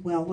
Well,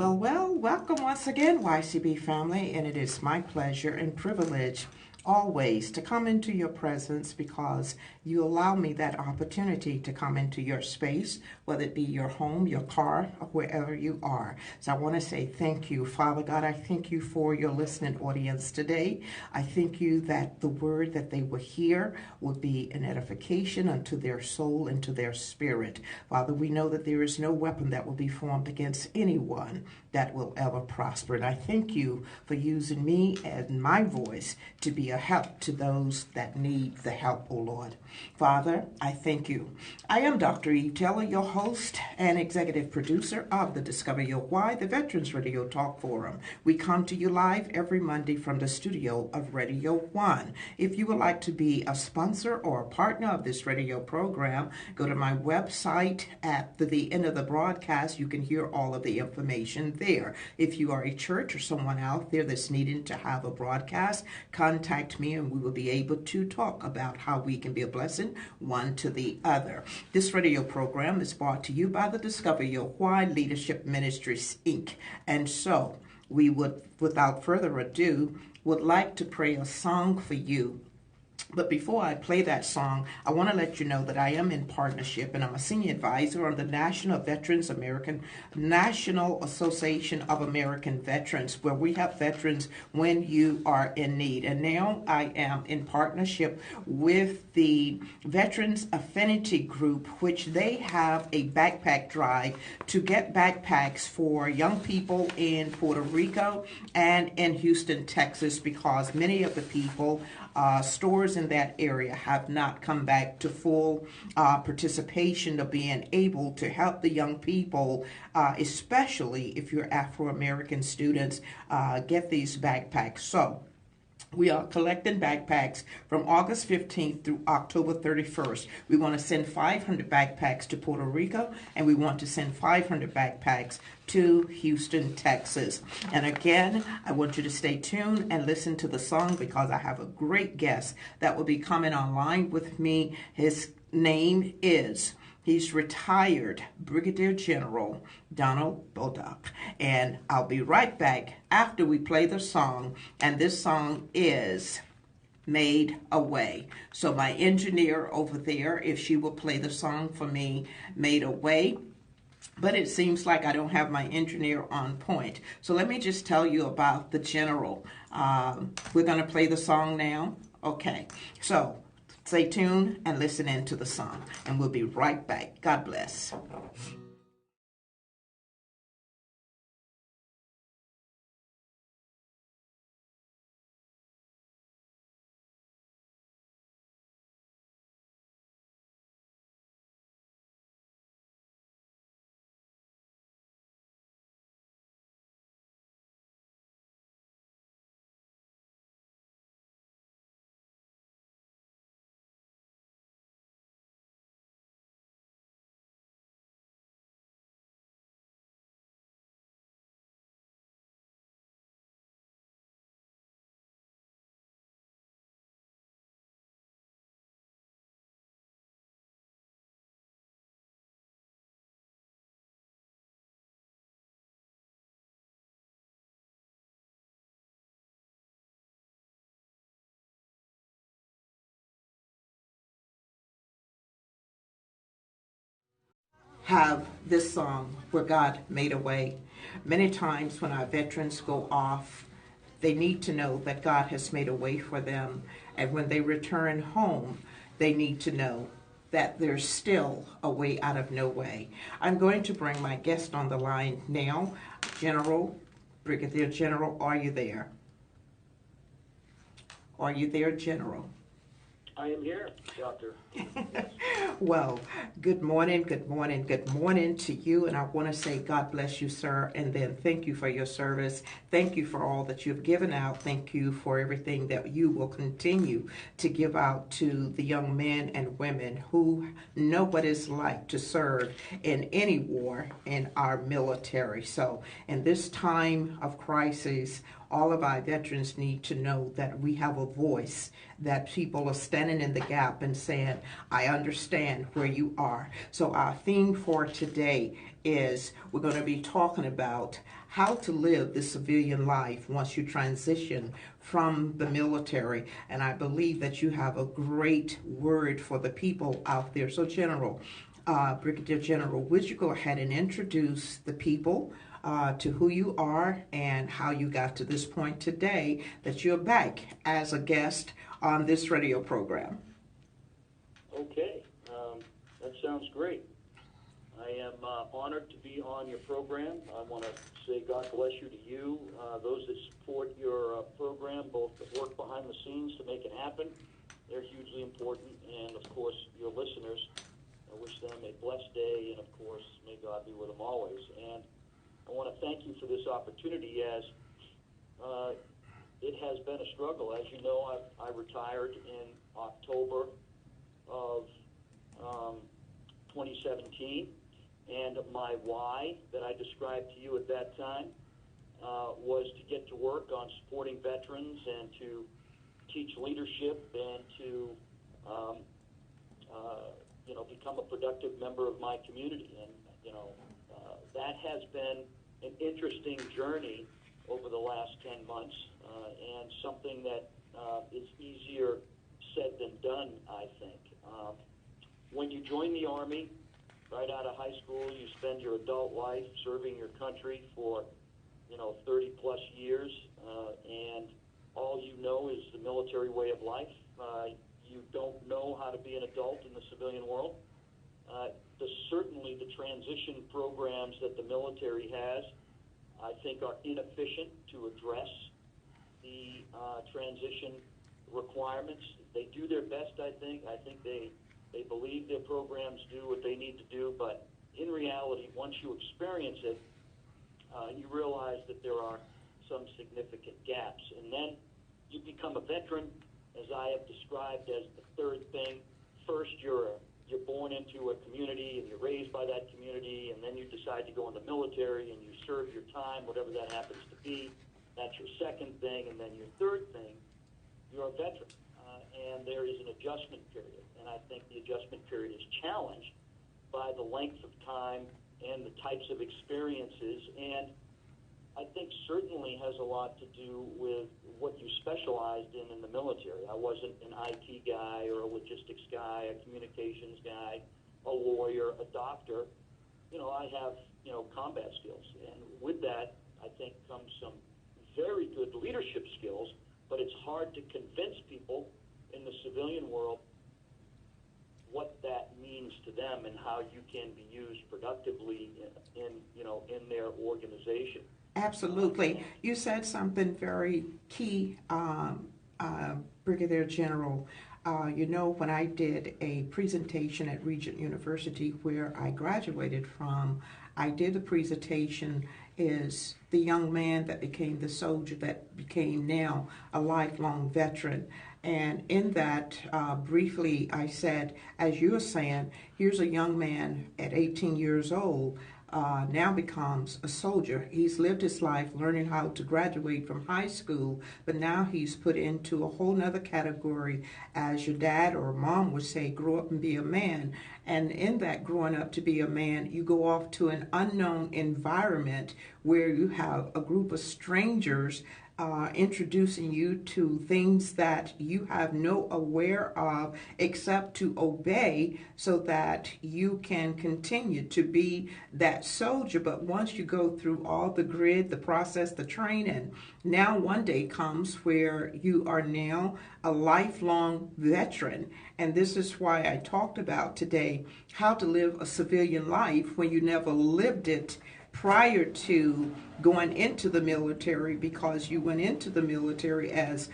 welcome once again, YCB family, and it is my pleasure and privilege always to come into your presence because you allow me that opportunity to come into your space, whether it be your home, your car, or wherever you are. So I want to say thank you. Father God, I thank you for your listening audience today. I thank you that the word that they will hear will be an edification unto their soul and to their spirit. Father, we know that there is no weapon that will be formed against anyone that will ever prosper. And I thank you for using me and my voice to be a help to those that need the help, O Lord. Father, I thank you. I am Dr. Eve Taylor, your host and executive producer of the Discover Your Why, the Veterans Radio Talk Forum. We come to you live every Monday from the studio of Radio One. If you would like to be a sponsor or a partner of this radio program, go to my website at the end of the broadcast. You can hear all of the information there. If you are a church or someone out there that's needing to have a broadcast, contact me and we will be able to talk about how we can be a blessing one to the other. This radio program is brought to you by the Discover Your Why Leadership Ministries, Inc. And so we would, without further ado, would like to pray a song for you. But before I play that song, I want to let you know that I am in partnership and I'm a senior advisor on the National Association of American Veterans, where we help veterans when you are in need. And now I am in partnership with the Veterans Affinity Group, which they have a backpack drive to get backpacks for young people in Puerto Rico and in Houston, Texas, because many of the people stores in that area have not come back to full participation of being able to help the young people, especially if you're Afro-American students, get these backpacks. So we are collecting backpacks from August 15th through October 31st. We want to send 500 backpacks to Puerto Rico, and we want to send 500 backpacks to Houston, Texas. And again, I want you to stay tuned and listen to the song because I have a great guest that will be coming online with me. His name is... He's retired Brigadier General Donald Bullock. And I'll be right back after we play the song. And this song is Made a Way. So my engineer over there, if she will play the song for me, Made a Way. But it seems like I don't have my engineer on point. So let me just tell you about the General. We're going to play the song now. Okay. So stay tuned and listen in to the song, and we'll be right back. God bless. Have this song where God made a way. Many times when our veterans go off, they need to know that God has made a way for them. And when they return home, they need to know that there's still a way out of no way. I'm going to bring my guest on the line now. Brigadier General, are you there? Are you there, General? I am here, Doctor. Well, good morning to you. And I want to say God bless you, sir. And then thank you for your service. Thank you for all that you've given out. Thank you for everything that you will continue to give out to the young men and women who know what it's like to serve in any war in our military. So in this time of crisis, all of our veterans need to know that we have a voice, that people are standing in the gap and saying, I understand where you are. So our theme for today is we're going to be talking about how to live the civilian life once you transition from the military. And I believe that you have a great word for the people out there. So Brigadier General, would you go ahead and introduce the people to who you are and how you got to this point today that you're back as a guest on this radio program? Okay, that sounds great. I am honored to be on your program. I want to say God bless you to you, those that support your program, both the work behind the scenes to make it happen. They're hugely important. And, of course, your listeners, I wish them a blessed day, and, of course, may God be with them always. And I want to thank you for this opportunity, as it has been a struggle. As you know, I retired in October of 2017, and my why that I described to you at that time was to get to work on supporting veterans and to teach leadership and to become a productive member of my community. And that has been an interesting journey over the last 10 months, and something that is easier said than done, I think. When you join the Army, right out of high school, you spend your adult life serving your country for, 30 plus years, and all you know is the military way of life. You don't know how to be an adult in the civilian world. Certainly the transition programs that the military has, I think, are inefficient to address the transition requirements. They do their best, I think. I think they believe their programs do what they need to do, but in reality, once you experience it, you realize that there are some significant gaps. And then you become a veteran, as I have described as the third thing. First, you're born into a community and you're raised by that community, and then you decide to go in the military and you serve your time, whatever that happens to be. That's your second thing. And then your third thing, you're a veteran. And there is an adjustment period. And I think the adjustment period is challenged by the length of time and the types of experiences. And I think certainly has a lot to do with what you specialized in the military. I wasn't an IT guy or a logistics guy, a communications guy, a lawyer, a doctor. I have, combat skills. And with that, I think comes some very good leadership skills, but it's hard to convince people in the civilian world what that means to them and how you can be used productively in their organization. Absolutely. You said something very key, Brigadier General. When I did a presentation at Regent University where I graduated from, I did a presentation is the young man that became the soldier that became now a lifelong veteran. And in that, briefly, I said, as you were saying, here's a young man at 18 years old, now becomes a soldier. He's lived his life learning how to graduate from high school, but now he's put into a whole nother category, as your dad or mom would say, grow up and be a man. And in that growing up to be a man, you go off to an unknown environment where you have a group of strangers introducing you to things that you have no aware of except to obey so that you can continue to be that soldier. But once you go through all the grid, the process, the training, now one day comes where you are now a lifelong veteran. And this is why I talked about today how to live a civilian life when you never lived it prior to going into the military, because you went into the military, as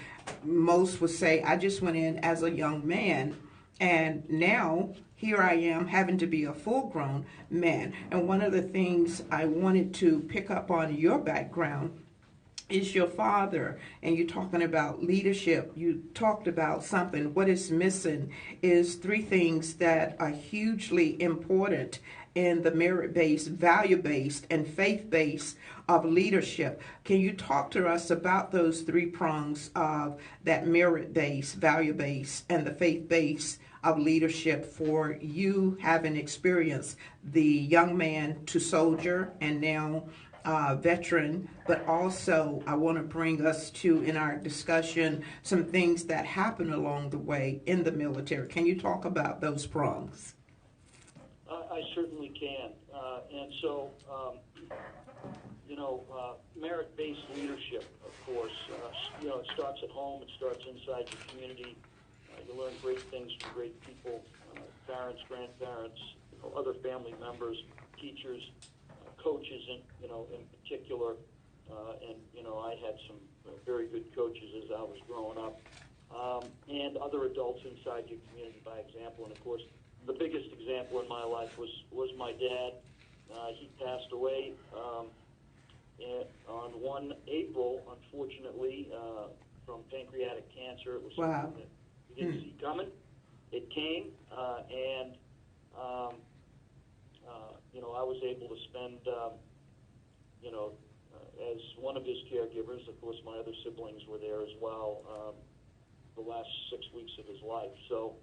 most would say, I just went in as a young man, and now here I am having to be a full-grown man. And one of the things I wanted to pick up on your background is your father, and you're talking about leadership. You talked about something. What is missing is three things that are hugely important in the merit-based, value-based, and faith-based of leadership. Can you talk to us about those three prongs of that merit-based, value-based, and the faith-based of leadership for you having experienced the young man to soldier and now veteran, but also I want to bring us to, in our discussion, some things that happen along the way in the military. Can you talk about those prongs? I certainly can. And so, merit-based leadership, of course, it starts at home, it starts inside your community. You learn great things from great people, parents, grandparents, other family members, teachers, coaches in particular. I had some very good coaches as I was growing up, and other adults inside your community by example. And of course, the biggest example in my life was my dad. He passed away on 1 April, unfortunately, from pancreatic cancer. It was wow. something that we didn't see coming. It came, and I was able to spend, as one of his caregivers. Of course, my other siblings were there as well. The last 6 weeks of his life. So,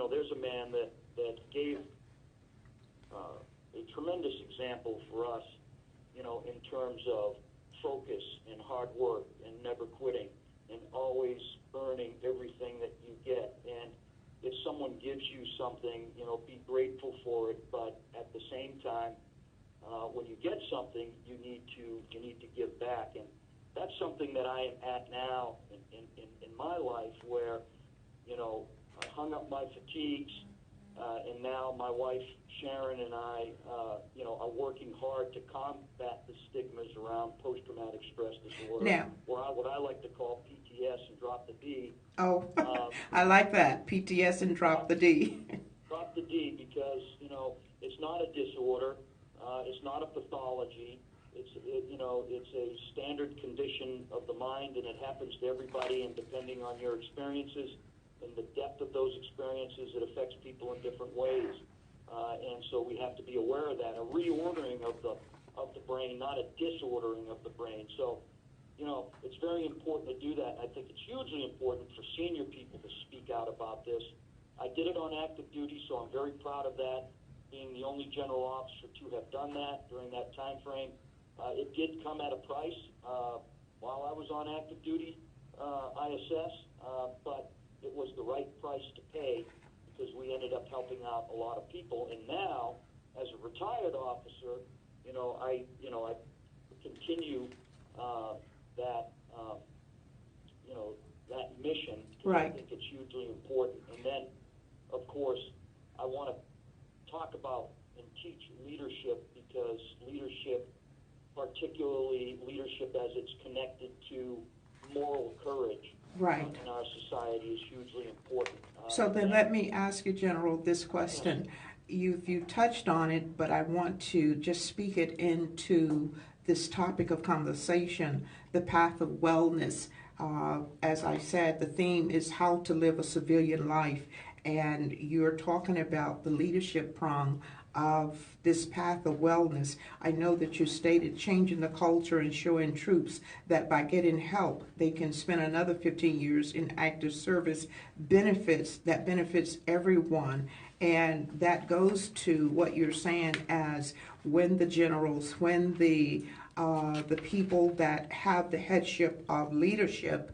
there's a man that gave a tremendous example for us, in terms of focus and hard work and never quitting and always earning everything that you get. And if someone gives you something, be grateful for it. But at the same time, when you get something, you need to give back. And that's something that I am at now in my life, where I hung up my fatigues, and now my wife Sharon and I, are working hard to combat the stigmas around post-traumatic stress disorder, now, or what I like to call PTS and drop the D. Oh, I like that, PTS and drop the D. Drop the D because it's not a disorder, it's not a pathology. It's a standard condition of the mind, and it happens to everybody. And depending on your experiences and the depth of those experiences, it affects people in different ways. And so we have to be aware of that, a reordering of the brain, not a disordering of the brain. So, it's very important to do that. I think it's hugely important for senior people to speak out about this. I did it on active duty, so I'm very proud of that, being the only general officer to have done that during that time frame. It did come at a price while I was on active duty ISS, but it was the right price to pay because we ended up helping out a lot of people. And now, as a retired officer, I continue that that mission. Right. I think it's hugely important. And then, of course, I want to talk about and teach leadership, because leadership, particularly leadership as it's connected to moral courage, Right. in our society, is hugely important. So then let me ask you, General, this question. You touched on it, but I want to just speak it into this topic of conversation, the path of wellness. As I said, the theme is how to live a civilian life, and you're talking about the leadership prong of this path of wellness. I know that you stated changing the culture and showing troops that by getting help, they can spend another 15 years in active service, benefits everyone. And that goes to what you're saying as when the generals, when the people that have the headship of leadership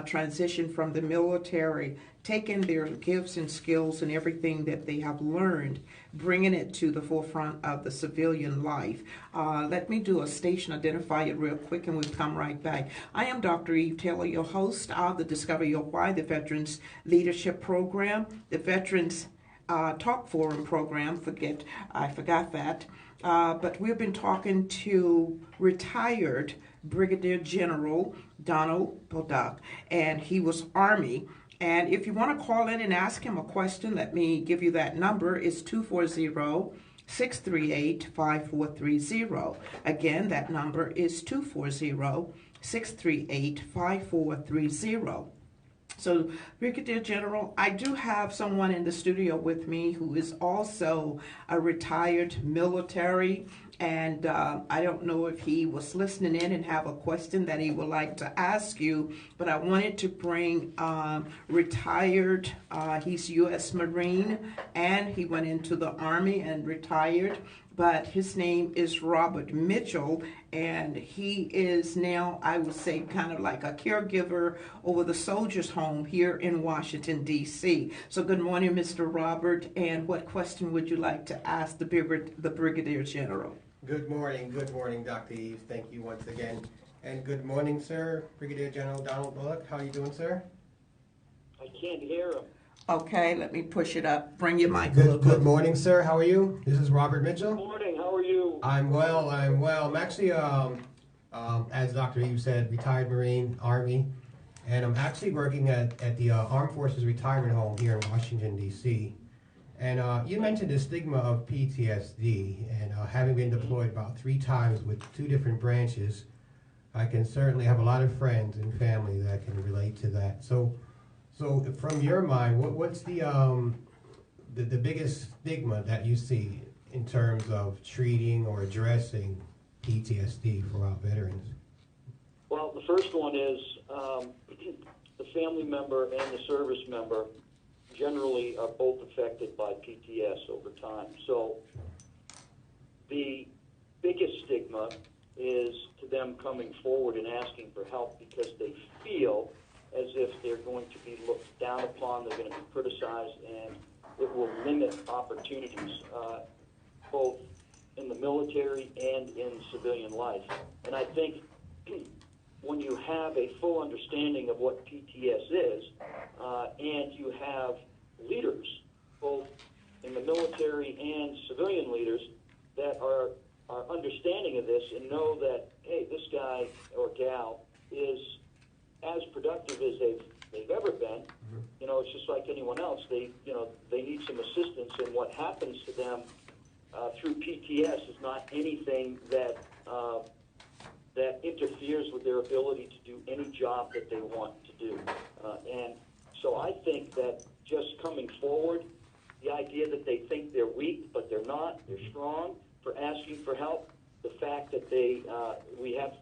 transition from the military, taking their gifts and skills and everything that they have learned, bringing it to the forefront of the civilian life. Let me do a station identifier real quick and we'll come right back. I am Dr. Eve Taylor, your host of the Discover Your Why, the Veterans Leadership Program, the Veterans Talk Forum program. I forgot that. But we've been talking to retired Brigadier General Donald Bullock, and he was Army. And if you want to call in and ask him a question, let me give you that number. It's 240-638-5430. Again, that number is 240-638-5430. So, Brigadier General, I do have someone in the studio with me who is also a retired military, And I don't know if he was listening in and have a question that he would like to ask you, but I wanted to bring retired, he's U.S. Marine, and he went into the Army and retired, but his name is Robert Mitchell, and he is now, I would say, kind of like a caregiver over the Soldiers' Home here in Washington, D.C. So good morning, Mr. Robert, and what question would you like to ask the Brigadier General? Good morning, Dr. Eve. Thank you once again. And good morning, sir, Brigadier General Donald Bullock. How are you doing, sir? I can't hear him. Okay, let me push it up. Bring your mic a Good, little good bit. morning, sir. How are you? This is Robert Mitchell. Good morning. How are you? I'm well. I'm actually, as Dr. Eve said, retired Marine, Army, and I'm actually working at the Armed Forces Retirement Home here in Washington, D.C. And you mentioned the stigma of PTSD, and having been deployed about 3 times with 2 different branches, I can certainly have a lot of friends and family that can relate to that. So from your mind, what's the biggest stigma that you see in terms of treating or addressing PTSD for our veterans? Well, the first one is the family member and the service member generally are both affected by PTS over time. So the biggest stigma is to them coming forward and asking for help because they feel as if they're going to be looked down upon, they're going to be criticized, and it will limit opportunities both in the military and in civilian life. And I think when you have a full understanding of what PTS is, and you have leaders, both in the military and civilian leaders, that are understanding of this and know that, hey, this guy or gal is as productive as they've ever been. You know, it's just like anyone else. They need some assistance, and what happens to them through PTS is not anything that interferes with their ability to do any job that they want to do. And so I think that just coming forward, the idea that they think they're weak, but they're not, they're strong, for asking for help, the fact that we have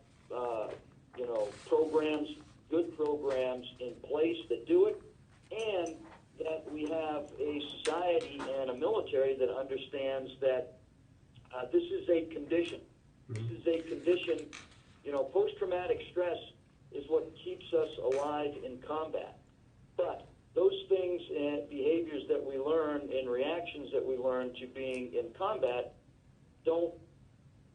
programs, good programs in place that do it, and that we have a society and a military that understands that this is a condition. This is a condition. You know, post-traumatic stress is what keeps us alive in combat. But those things and behaviors that we learn and reactions that we learn to being in combat don't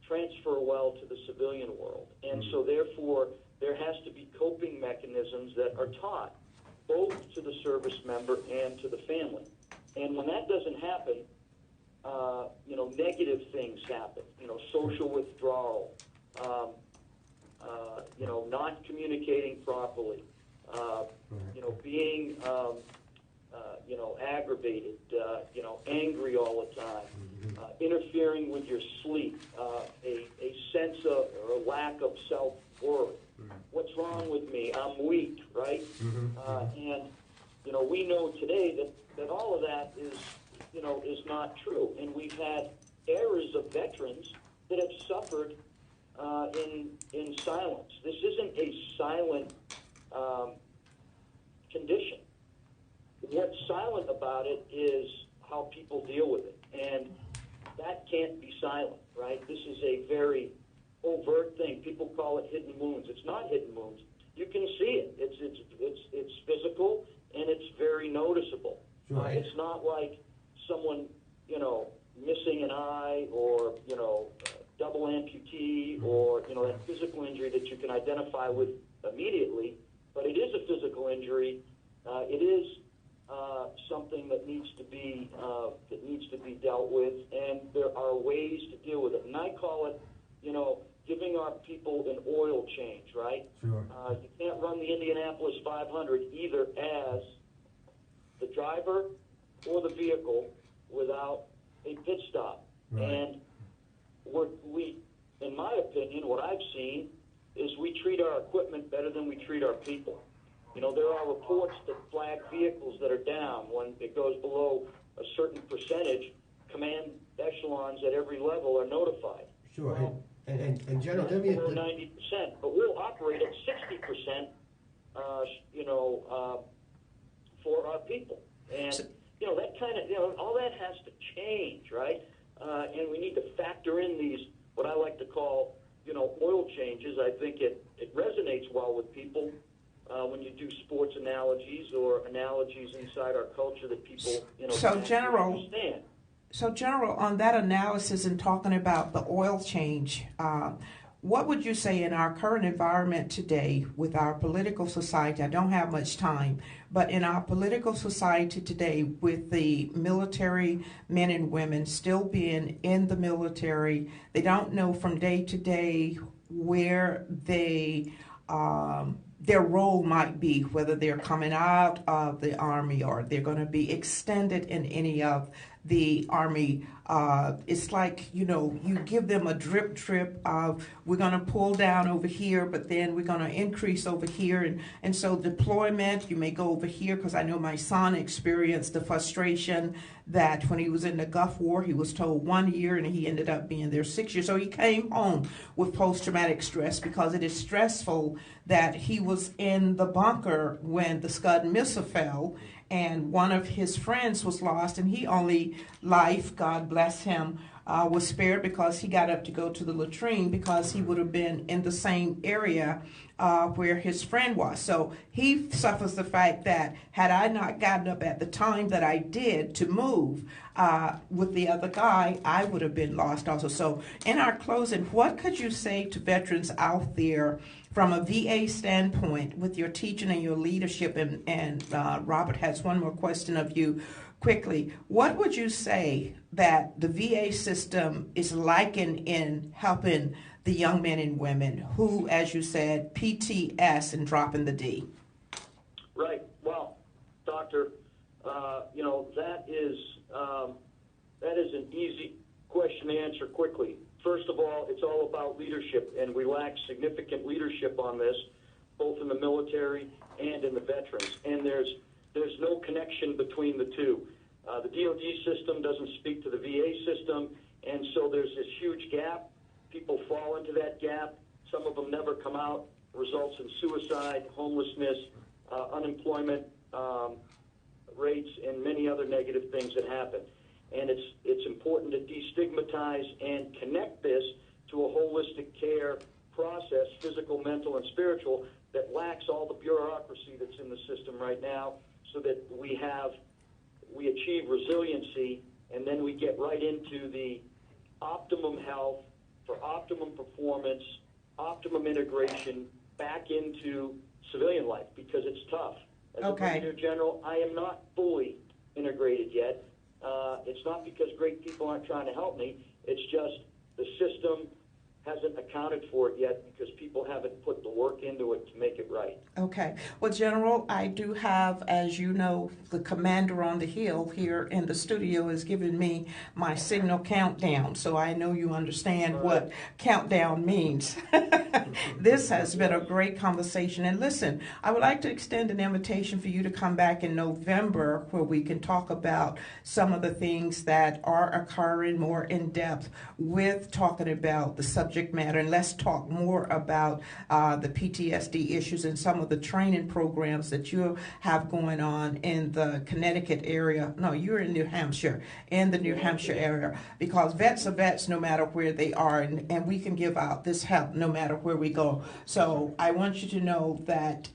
transfer well to the civilian world. And so therefore, there has to be coping mechanisms that are taught both to the service member and to the family. And when that doesn't happen, negative things happen. Social withdrawal, not communicating properly, being, aggravated, angry all the time, interfering with your sleep, a sense of or a lack of self-worth. What's wrong with me? I'm weak, right? And we know today that all of that is not true. And we've had eras of veterans that have suffered in silence. This isn't a silent condition. What's silent about it is how people deal with it. And that can't be silent, right? This is a very overt thing. People call it hidden wounds. It's not hidden wounds. You can see it. It's physical, and it's very noticeable. Right. It's not like someone, missing an eye or, double amputee or, that physical injury that you can identify with immediately. But it is a physical injury. It is something that needs to be dealt with, and there are ways to deal with it. And I call it, giving our people an oil change, right? Sure. You can't run the Indianapolis 500 either as the driver or the vehicle without a pit stop. Right. And we, in my opinion, what I've seen is we treat our equipment better than we treat our people. There are reports that flag vehicles that are down when it goes below a certain percentage. Command echelons at every level are notified. Sure. Well, And General, that's let me... below 90%, but we'll operate at 60%, for our people. And, that kind of, all that has to change, right? And we need to factor in these, what I like to call, oil changes. I think it resonates well with people when you do sports analogies or analogies inside our culture that people, So, can General, understand. So, General, on that analysis and talking about the oil change, what would you say in our current environment today with our political society? I don't have much time, but in our political society today, with the military men and women still being in the military, they don't know from day to day where their role might be, whether they're coming out of the Army or they're going to be extended in any of the Army. It's like, you give them a drip of, we're going to pull down over here, but then we're going to increase over here. And so deployment, you may go over here, because I know my son experienced the frustration that when he was in the Gulf War, he was told 1 year and he ended up being there 6 years. So he came home with post-traumatic stress, because it is stressful that he was in the bunker when the Scud missile fell, and one of his friends was lost, and he only life, God bless him, was spared because he got up to go to the latrine, because he would have been in the same area where his friend was. So he suffers the fact that had I not gotten up at the time that I did to move with the other guy, I would have been lost also. So in our closing, what could you say to veterans out there from a VA standpoint with your teaching and your leadership? And Robert has one more question of you quickly. What would you say that the VA system is liking in helping the young men and women who, as you said, PTS and dropping the D? Right. Well, Doctor, that is an easy question to answer quickly. First of all, it's all about leadership, and we lack significant leadership on this, both in the military and in the veterans. And there's no connection between the two. The DoD system doesn't speak to the VA system, and so there's this huge gap. People fall into that gap. Some of them never come out. Results in suicide, homelessness, unemployment rates, and many other negative things that happen. And it's important to destigmatize and connect this to a holistic care process, physical, mental, and spiritual, that lacks all the bureaucracy that's in the system right now, so that we achieve resiliency, and then we get right into the optimum health for optimum performance, optimum integration back into civilian life, because it's tough. As a Brigadier General, I am not fully integrated yet. It's not because great people aren't trying to help me. It's just the system hasn't accounted for it yet, because people haven't put the work into it to make it right. Okay. Well, General, I do have, as you know, the commander on the hill here in the studio is giving me my signal countdown, so I know you understand what countdown means. This has been a great conversation. And listen, I would like to extend an invitation for you to come back in November, where we can talk about some of the things that are occurring more in depth with talking about the subject matter. And let's talk more about the PTSD issues and some of the training programs that you have going on in the Connecticut area. No, you're in New Hampshire, in the New Hampshire area, because vets are vets no matter where they are, and we can give out this help no matter where we go. So I want you to know that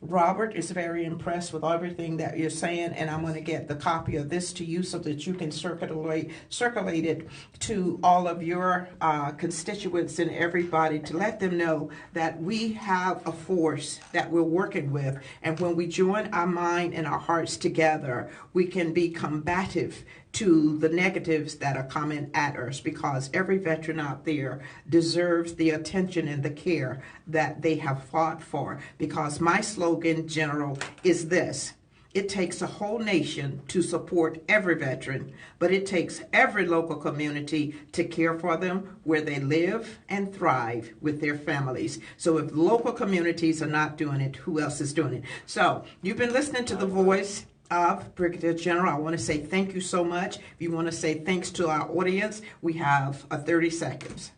Robert is very impressed with everything that you're saying, and I'm going to get the copy of this to you so that you can circulate it to all of your constituents and everybody, to let them know that we have a force that we're working with, and when we join our mind and our hearts together, we can be combative to the negatives that are coming at us, because every veteran out there deserves the attention and the care that they have fought for. Because my slogan, General, is this: it takes a whole nation to support every veteran, but it takes every local community to care for them where they live and thrive with their families. So if local communities are not doing it, who else is doing it? So you've been listening to the voice of Brigadier General. I want to say thank you so much. If you want to say thanks to our audience, we have 30 seconds.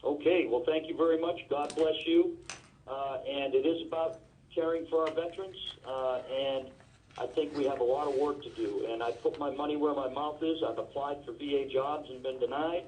Okay, well, thank you very much. God bless you. And it is about caring for our veterans, and I think we have a lot of work to do. And I put my money where my mouth is. I've applied for VA jobs and been denied,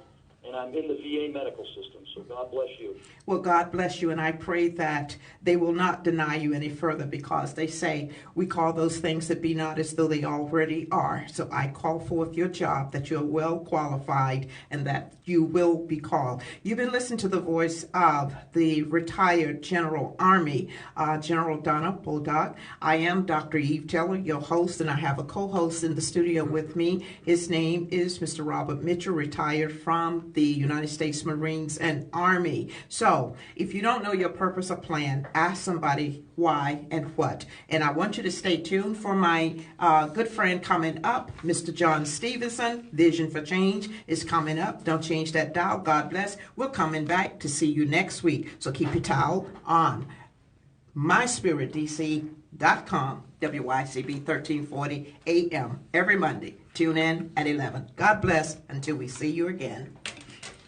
and I'm in the VA medical system. So God bless you. Well, God bless you, and I pray that they will not deny you any further, because they say we call those things that be not as though they already are. So I call forth your job, that you're well qualified and that you will be called. You've been listening to the voice of the retired General Army, General Donna Bulldog. I am Dr. Eve Taylor, your host, and I have a co-host in the studio with me. His name is Mr. Robert Mitchell, retired from the United States Marines and Army. So if you don't know your purpose or plan, ask somebody why and what. And I want you to stay tuned for my good friend coming up, Mr. John Stevenson. Vision for Change is coming up. Don't change that dial. God bless. We're coming back to see you next week. So keep your towel on. MySpiritDC.com, WYCB 1340 AM every Monday. Tune in at 11. God bless until we see you again.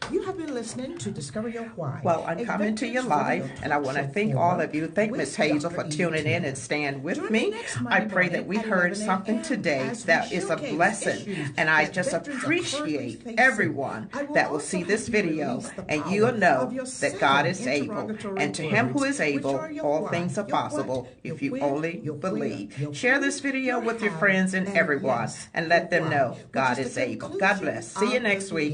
You have been listening to Discover Your Why. Well, I'm coming to you live, and I want to thank all of you. Thank Miss Hazel for tuning in and staying with me. I pray that we heard something today that is a blessing, and I just appreciate everyone that will see this video, and you'll know that God is able, and to Him who is able, all things are possible if you only believe. Share this video with your friends and everyone, and let them know God is able. God bless. See you next week.